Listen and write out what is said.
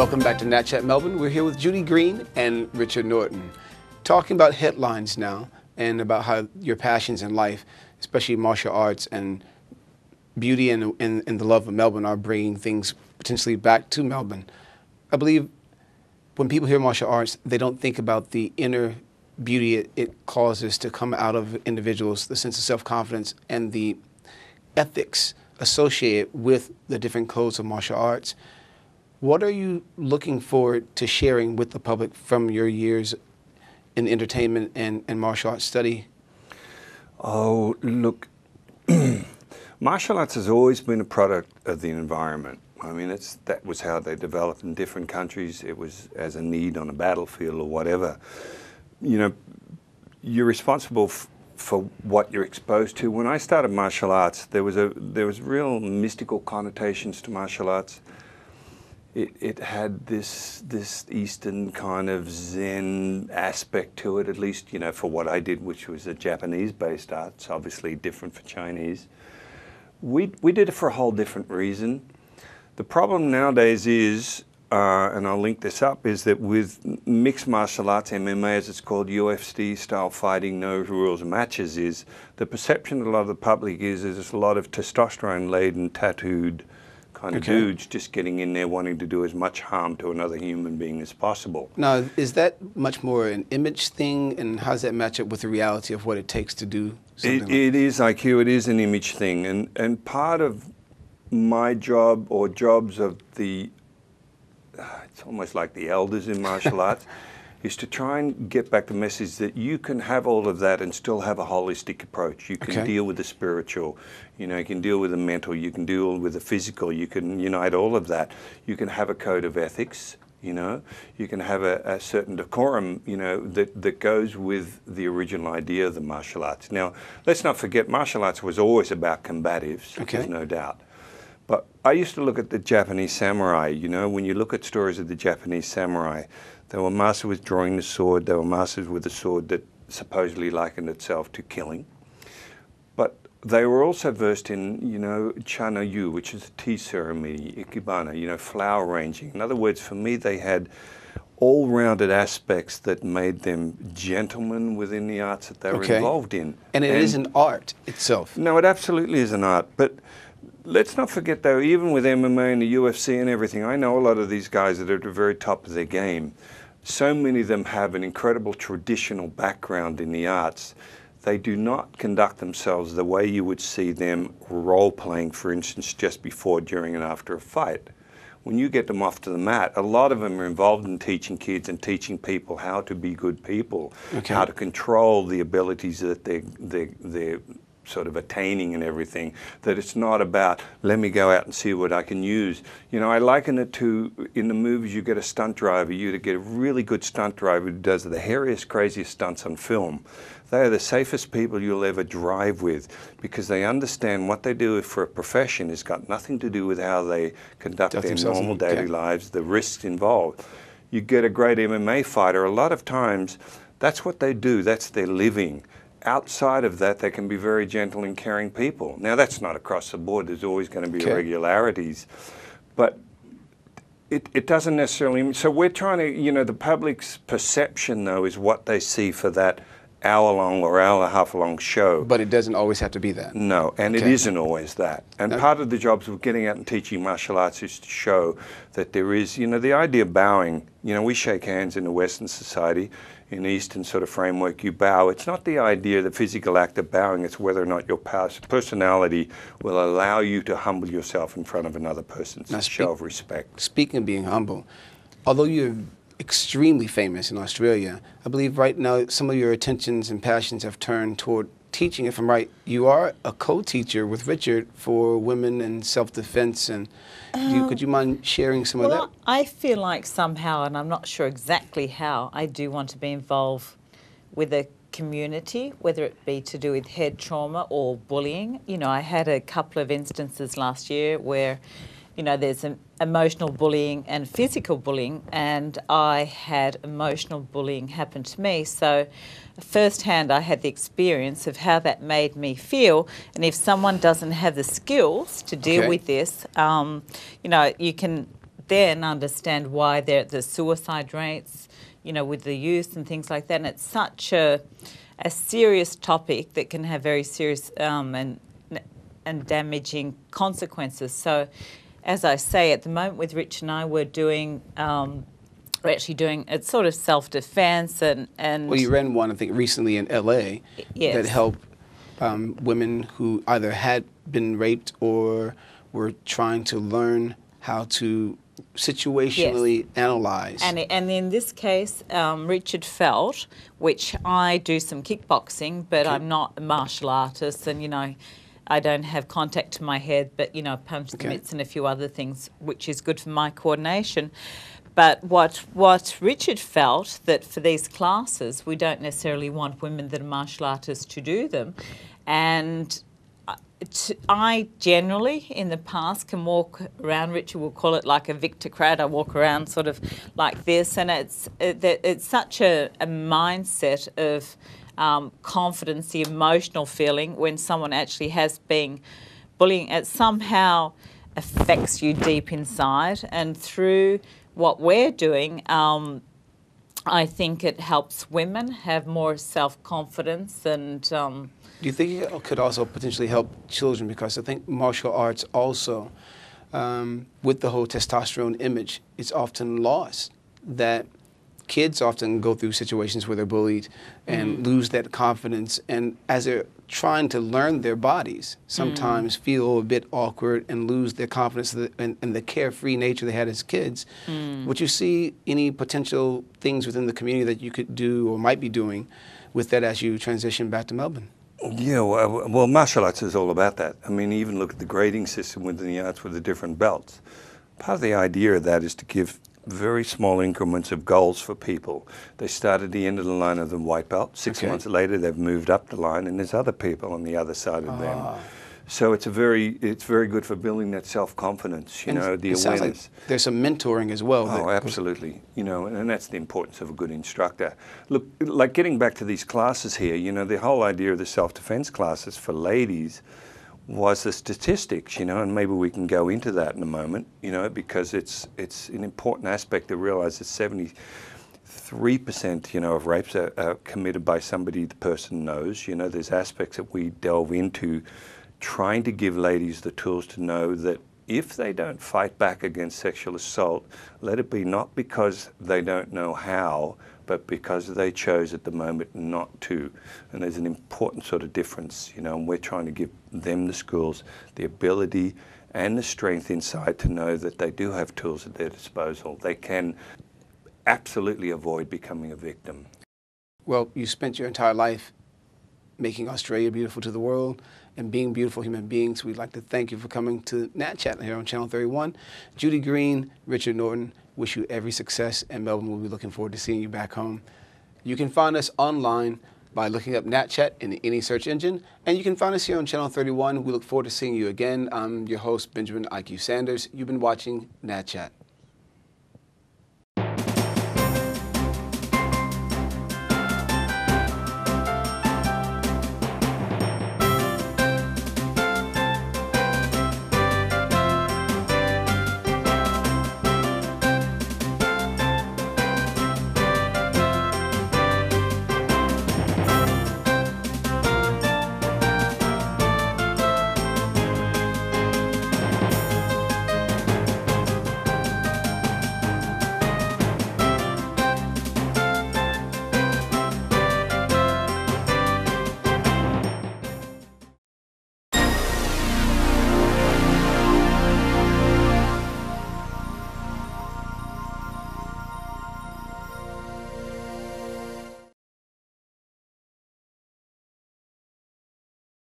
Welcome back to NATCHAT Melbourne. We're here with Judy Green and Richard Norton, talking about headlines now and about how your passions in life, especially martial arts and beauty and the love of Melbourne, are bringing things potentially back to Melbourne. I believe when people hear martial arts, they don't think about the inner beauty it causes to come out of individuals, the sense of self-confidence and the ethics associated with the different codes of martial arts. What are you looking forward to sharing with the public from your years in entertainment and martial arts study? Oh, look, martial arts has always been a product of the environment. I mean, that was how they developed in different countries. It was as a need on a battlefield or whatever. You know, you're responsible for what you're exposed to. When I started martial arts, there was real mystical connotations to martial arts. It had this Eastern kind of Zen aspect to it, at least, you know, for what I did, which was a Japanese-based arts, obviously different for Chinese. We did it for a whole different reason. The problem nowadays is, and I'll link this up, is that with mixed martial arts, MMA as it's called, UFC-style fighting, no rules matches, is the perception of a lot of the public is there's a lot of testosterone-laden, tattooed kind of dudes just getting in there wanting to do as much harm to another human being as possible. Now, is that much more an image thing, and how does that match up with the reality of what it takes to do something like that? It is, IQ, it is an image thing, and part of my job, or jobs of the, it's almost like the elders in martial arts, is to try and get back the message that you can have all of that and still have a holistic approach. You can deal with the spiritual, you know, you can deal with the mental, you can deal with the physical, you can unite all of that. You can have a code of ethics, you know, you can have a certain decorum, you know, that goes with the original idea of the martial arts. Now, let's not forget, martial arts was always about combatives, there's no doubt. But I used to look at the Japanese samurai, you know, when you look at stories of the Japanese samurai, they were masters with drawing the sword, they were masters with a sword that supposedly likened itself to killing. But they were also versed in, you know, chana-yu, which is a tea ceremony, ikebana, you know, flower arranging. In other words, for me, they had all-rounded aspects that made them gentlemen within the arts that they were involved in. And it is an art itself. No, it absolutely is an art. But let's not forget, though, even with MMA and the UFC and everything, I know a lot of these guys that are at the very top of their game. So many of them have an incredible traditional background in the arts. They do not conduct themselves the way you would see them role-playing, for instance, just before, during, and after a fight. When you get them off to the mat, a lot of them are involved in teaching kids and teaching people how to be good people, how to control the abilities that they're sort of attaining and everything, that it's not about, let me go out and see what I can use. You know, I liken it to, in the movies, you get a stunt driver, you get a really good stunt driver who does the hairiest, craziest stunts on film. They are the safest people you'll ever drive with, because they understand what they do for a profession has got nothing to do with how they conduct their normal daily lives, the risks involved. You get a great MMA fighter, a lot of times, that's what they do, that's their living. Outside of that, they can be very gentle and caring people. Now, that's not across the board. There's always going to be irregularities. But it doesn't necessarily... So we're trying to, you know, the public's perception, though, is what they see for that hour-long or hour-and-a-half-long show. But it doesn't always have to be that. No, and it isn't always that. And part of the jobs of getting out and teaching martial arts is to show that there is, you know, the idea of bowing. You know, we shake hands in a Western society. In the Eastern sort of framework, you bow. It's not the idea, the physical act of bowing, it's whether or not your personality will allow you to humble yourself in front of another person's show of respect. Speaking of being humble, although you're extremely famous in Australia, I believe right now some of your attentions and passions have turned toward teaching. If I'm right, you are a co-teacher with Richard for women and self-defense, and could you mind sharing some of that? I feel like somehow, and I'm not sure exactly how, I do want to be involved with the community, whether it be to do with head trauma or bullying. You know, I had a couple of instances last year where, you know, there's an emotional bullying and physical bullying, and I had emotional bullying happen to me. So firsthand, I had the experience of how that made me feel. And if someone doesn't have the skills to deal with this, you know, you can then understand why the suicide rates, you know, with the youth and things like that. And it's such a serious topic that can have very serious and damaging consequences. So, as I say, at the moment with Rich and I, we're actually doing it's sort of self-defense and. Well, you ran one, I think, recently in LA Yes. that helped women who either had been raped or were trying to learn how to situationally analyze. And in this case, Richard felt, which I do some kickboxing, but I'm not a martial artist, and, you know, I don't have contact to my head, but, you know, punch the mitts and a few other things, which is good for my coordination. But what Richard felt, that for these classes, we don't necessarily want women that are martial artists to do them. And I generally, in the past, can walk around, Richard will call it like a victocrat. I walk around sort of like this, and it's such a mindset of confidence, the emotional feeling when someone actually has been bullying. It somehow affects you deep inside, and through what we're doing, I think it helps women have more self-confidence and... Do you think it could also potentially help children? Because I think martial arts also, with the whole testosterone image, it's often lost. That kids often go through situations where they're bullied and lose that confidence. And as they're trying to learn their bodies, sometimes feel a bit awkward and lose their confidence and the carefree nature they had as kids. Would you see any potential things within the community that you could do or might be doing with that as you transition back to Melbourne? Yeah, well, martial arts is all about that. I mean, even look at the grading system within the arts with the different belts. Part of the idea of that is to give very small increments of goals for people. They start at the end of the line of the white belt. 6 months later, they've moved up the line, and there's other people on the other side of them. So it's very good for building that self-confidence, you know, the awareness. Like there's some mentoring as well. Oh, absolutely. You know, and that's the importance of a good instructor. Look, like getting back to these classes here, you know, the whole idea of the self-defense classes for ladies was the statistics, you know, and maybe we can go into that in a moment, you know, because it's an important aspect to realize that 73%, you know, of rapes are committed by somebody the person knows. You know, there's aspects that we delve into trying to give ladies the tools to know that if they don't fight back against sexual assault, let it be not because they don't know how, but because they chose at the moment not to. And there's an important sort of difference, you know, and we're trying to give them the skills, the ability and the strength inside to know that they do have tools at their disposal. They can absolutely avoid becoming a victim. Well, you spent your entire life making Australia beautiful to the world and being beautiful human beings. We'd like to thank you for coming to NATCHAT here on Channel 31. Judy Green, Richard Norton, wish you every success, and Melbourne will be looking forward to seeing you back home. You can find us online by looking up NATCHAT in any search engine, and you can find us here on Channel 31. We look forward to seeing you again. I'm your host, Benjamin IQ Sanders. You've been watching NATCHAT.